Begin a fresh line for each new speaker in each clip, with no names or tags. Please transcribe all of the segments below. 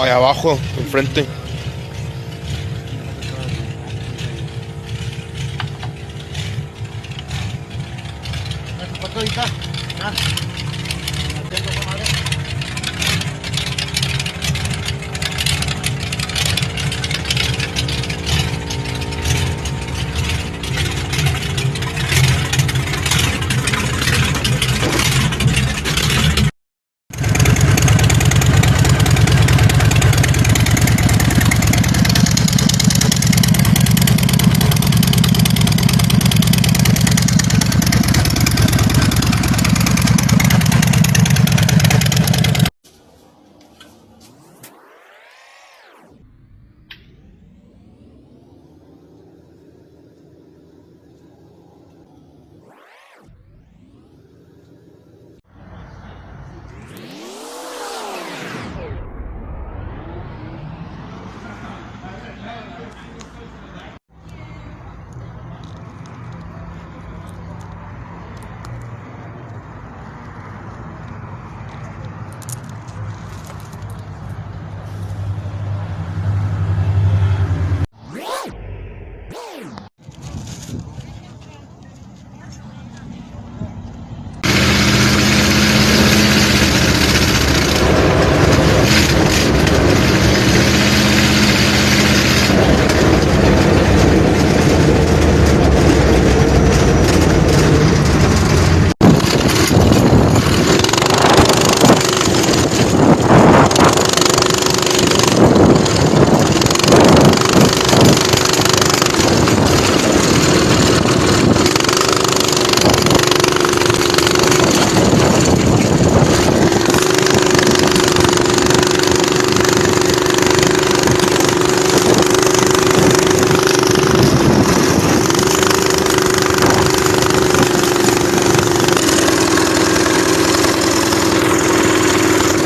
Ahí abajo, enfrente.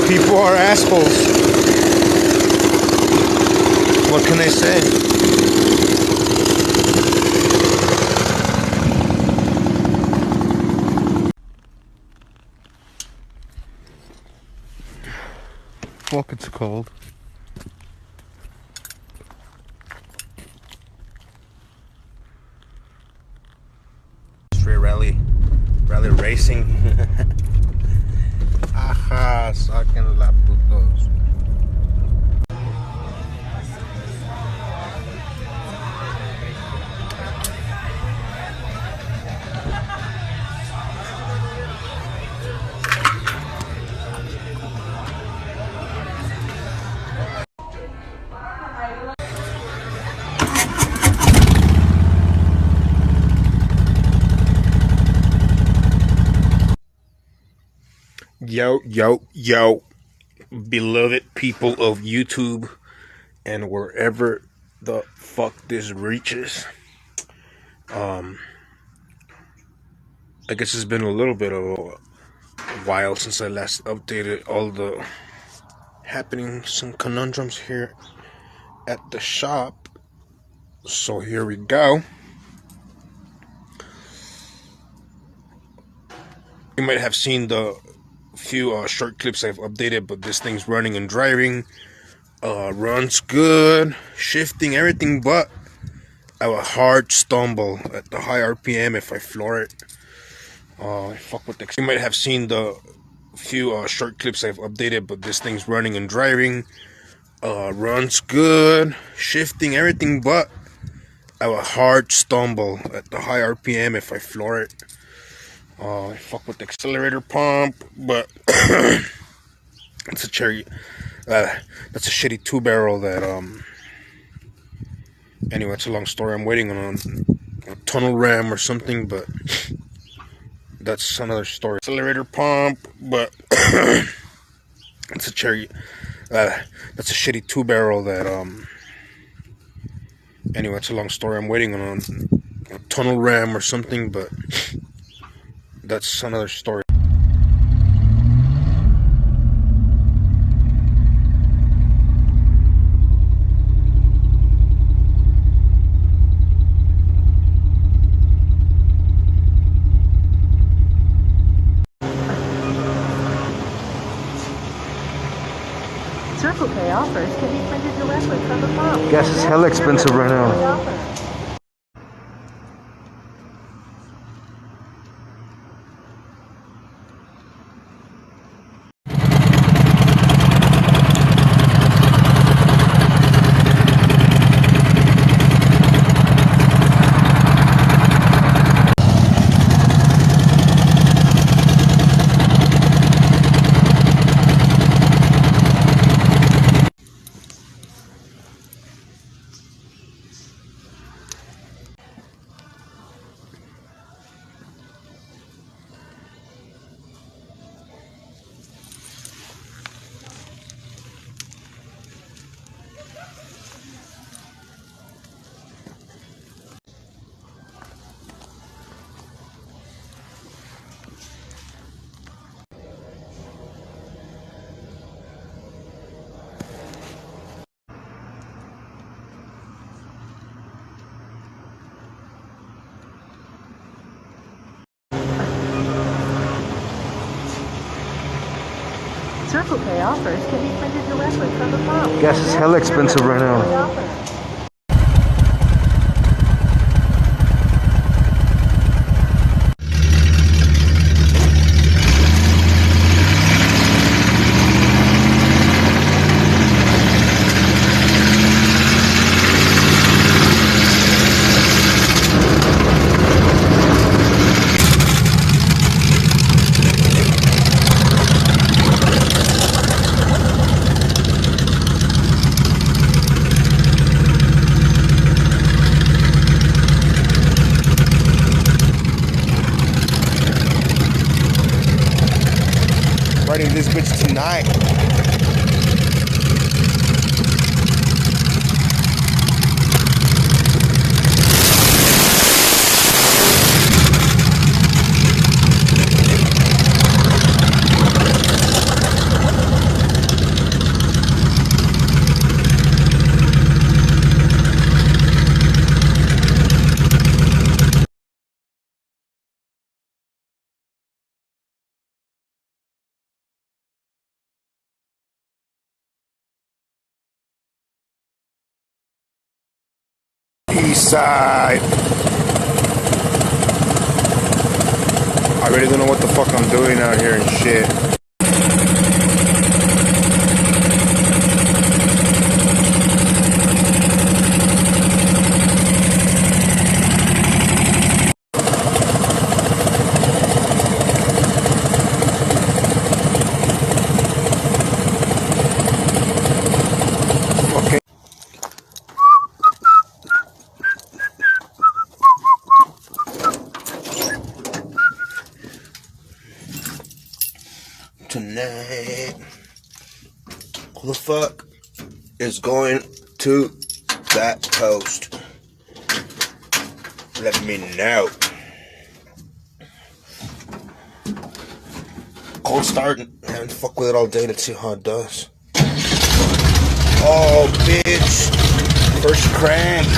People are assholes. What can I say? Fuck, it's cold. Straight rally racing. Ajá, saquen la putos. Yo, beloved people of YouTube and wherever the fuck this reaches. I guess it's been a little bit of a while since I last updated all the happenings and conundrums here at the shop. So here we go. You might have seen the few short clips I've updated, but this thing's running and driving. Runs good, shifting, everything, but I have a hard stumble at the high RPM if I floor it. Fuck with the. You might have seen the few short clips I've updated, but this thing's running and driving. Runs good, shifting, everything, but I have a hard stumble at the high RPM if I floor it. Fuck with the accelerator pump, but it's a cherry. That's a shitty 2-barrel that anyway, it's a long story. I'm waiting on a tunnel ram or something, but that's another story. Accelerator pump, but it's a cherry. That's a shitty 2-barrel that anyway, it's a long story. I'm waiting on a tunnel ram or something, but that's another story.
Circle K offers can be printed directly from the pump.
Gas is hella expensive right now.
Circle K offers can be printed directly from the pump.
Gas is hella expensive right now. Riding this bitch tonight. East side. I really don't know what the fuck I'm doing out here and shit. Tonight, who the fuck is going to that post? Let me know. Cold start and fuck with it all day. Let's see how it does. Oh, bitch. First crank.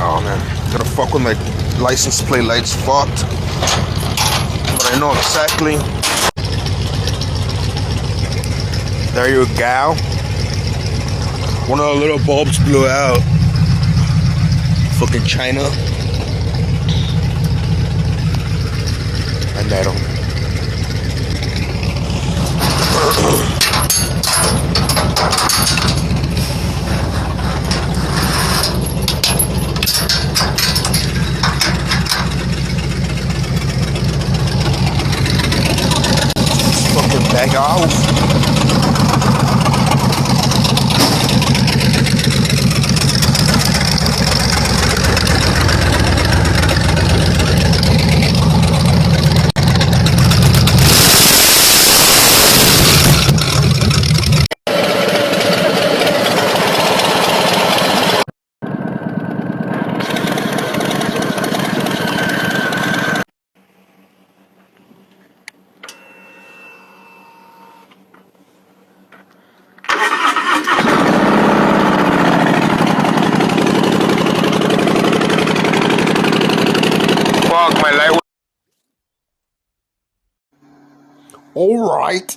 Oh man, gotta fuck with my license plate lights fucked. But I know exactly. There you go. One of the little bulbs blew out. Fucking China. And metal. Fucking back off. Alright.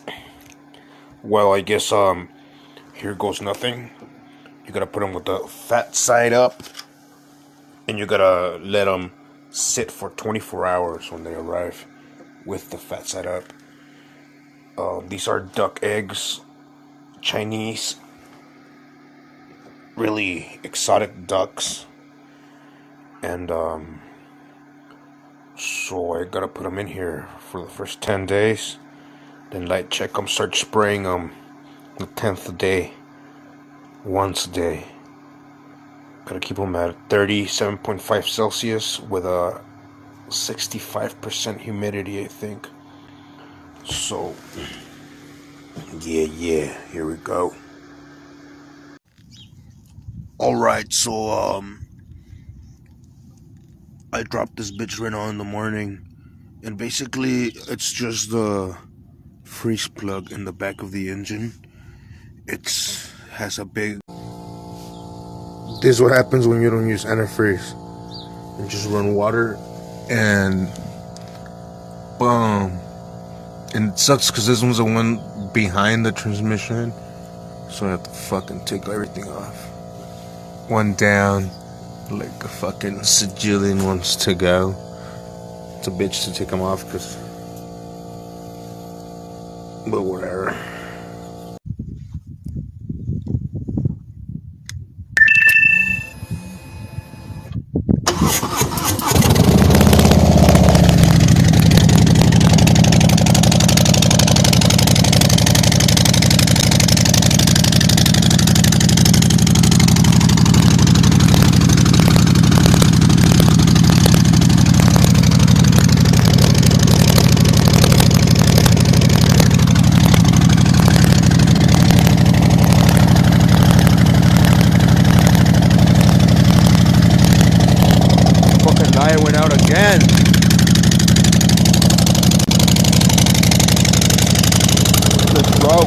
Well, I guess, here goes nothing. You gotta put them with the fat side up. And you gotta let them sit for 24 hours when they arrive with the fat side up. These are duck eggs. Chinese. Really exotic ducks. And, so I gotta put them in here for the first 10 days. Then light check them, start spraying them the 10th day. Once a day. Gotta keep them at 37.5 Celsius with a 65% humidity, I think. So, yeah, here we go. Alright, so, I dropped this bitch right on in the morning. And basically, it's just the freeze plug in the back of the engine. Has a big... This is what happens when you don't use antifreeze. You just run water and boom. And it sucks because this one's the one behind the transmission. So I have to fucking take everything off. One down, like a fucking sajillion ones to go. It's a bitch to take them off because... But whatever. Light went out again. Let's go.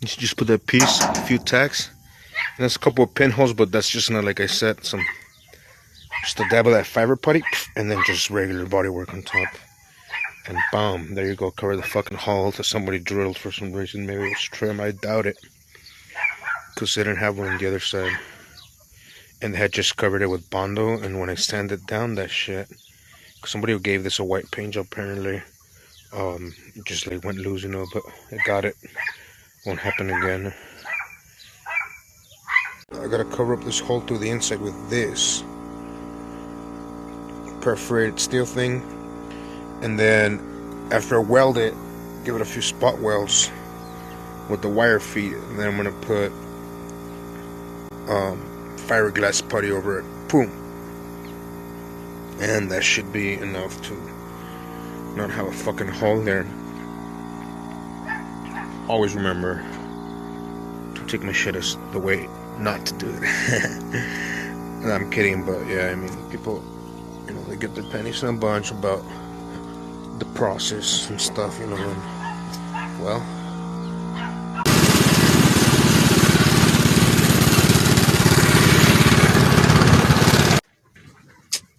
You should just put that piece, a few tacks, and there's a couple of pinholes, but that's just not, like I said, just a dab of that fiber putty, and then just regular bodywork on top. And boom, there you go, cover the fucking hole that somebody drilled for some reason. Maybe it was trim, I doubt it. Because they didn't have one on the other side. And they had just covered it with Bondo, and when I sanded down that shit, somebody who gave this a white paint job apparently, just like went loose, you know, but I got it. Won't happen again. I gotta cover up this hole through the inside with this perforated steel thing. And then after I weld it, give it a few spot welds with the wire feet, and then I'm gonna put fiberglass putty over it. Boom. And that should be enough to not have a fucking hole there. Always remember to take my shit as the way not to do it. No, I'm kidding, but yeah, I mean, people, you know, they get their pennies in a bunch about the process and stuff, you know, and, well,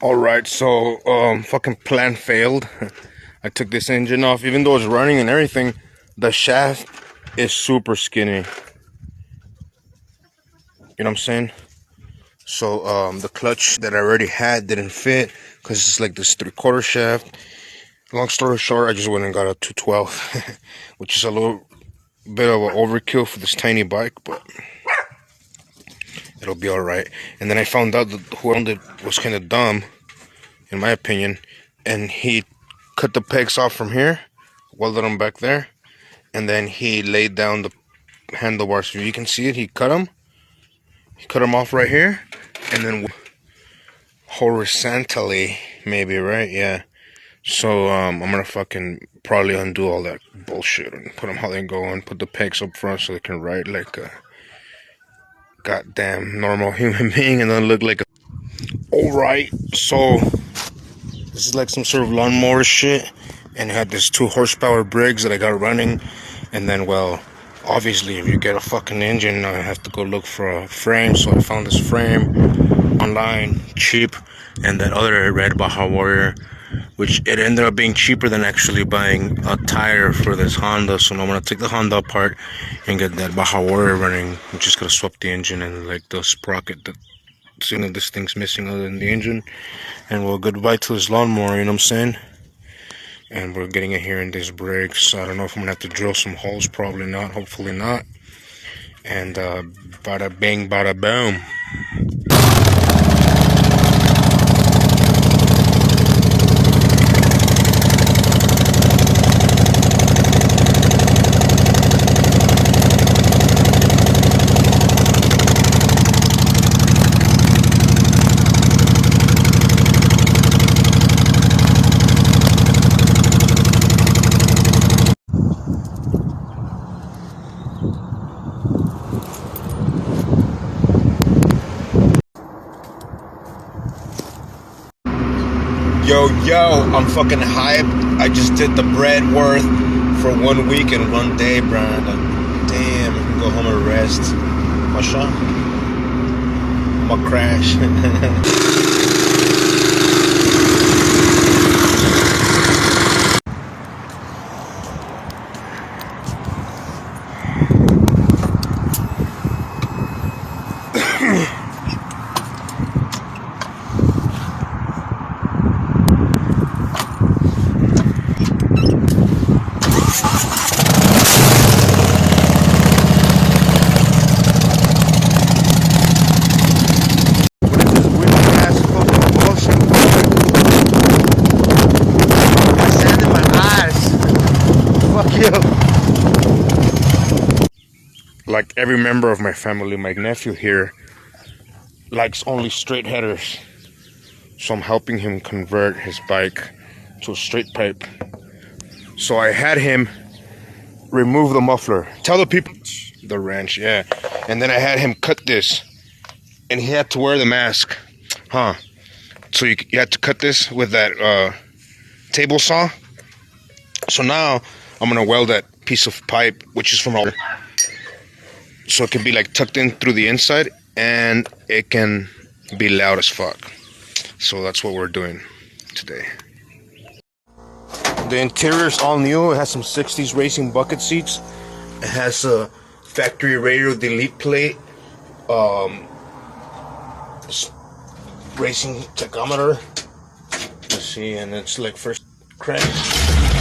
alright, so, fucking plan failed. I took this engine off, even though it's running and everything, the shaft is super skinny. You know what I'm saying? So, the clutch that I already had didn't fit, because it's like this 3/4 shaft. Long story short, I just went and got a 212, which is a little bit of an overkill for this tiny bike, but it'll be alright. And then I found out that who owned it was kind of dumb, in my opinion, and he cut the pegs off from here, welded them back there, and then he laid down the handlebars. So you can see it, he cut them off right here, and then horizontally, maybe, right? Yeah. So, I'm gonna fucking probably undo all that bullshit and put them how they go and put the pegs up front so they can ride like a goddamn normal human being and then look like a... Alright, so this is like some sort of lawnmower shit, and it had this 2 horsepower Briggs that I got running, and then, well, Obviously, if you get a fucking engine, I have to go look for a frame. So I found this frame online, cheap, and that other red Baja Warrior, which it ended up being cheaper than actually buying a tire for this Honda. So now I'm gonna take the Honda apart and get that Baja Warrior running. I'm just gonna swap the engine and like the sprocket that this thing's missing other than the engine. And well, goodbye to this lawnmower, you know what I'm saying? And we're getting it here in these brakes. I don't know if I'm gonna have to drill some holes, probably not, hopefully not. And bada bing, bada boom. Yo, I'm fucking hyped. I just did the bread worth for 1 week and 1 day, Brad. Damn, I can go home and rest. Masha? I'm gonna crash. Like every member of my family, my nephew here likes only straight headers. So I'm helping him convert his bike to a straight pipe. So I had him remove the muffler. Tell the people, the wrench, yeah. And then I had him cut this. And he had to wear the mask. Huh. So you had to cut this with that table saw. So now I'm gonna weld that piece of pipe, which is from a, so it can be like tucked in through the inside and it can be loud as fuck. So that's what we're doing today. The interior is all new. It has some 60s racing bucket seats. It has a factory radio delete plate, racing tachometer. Let's see, and it's like first crash.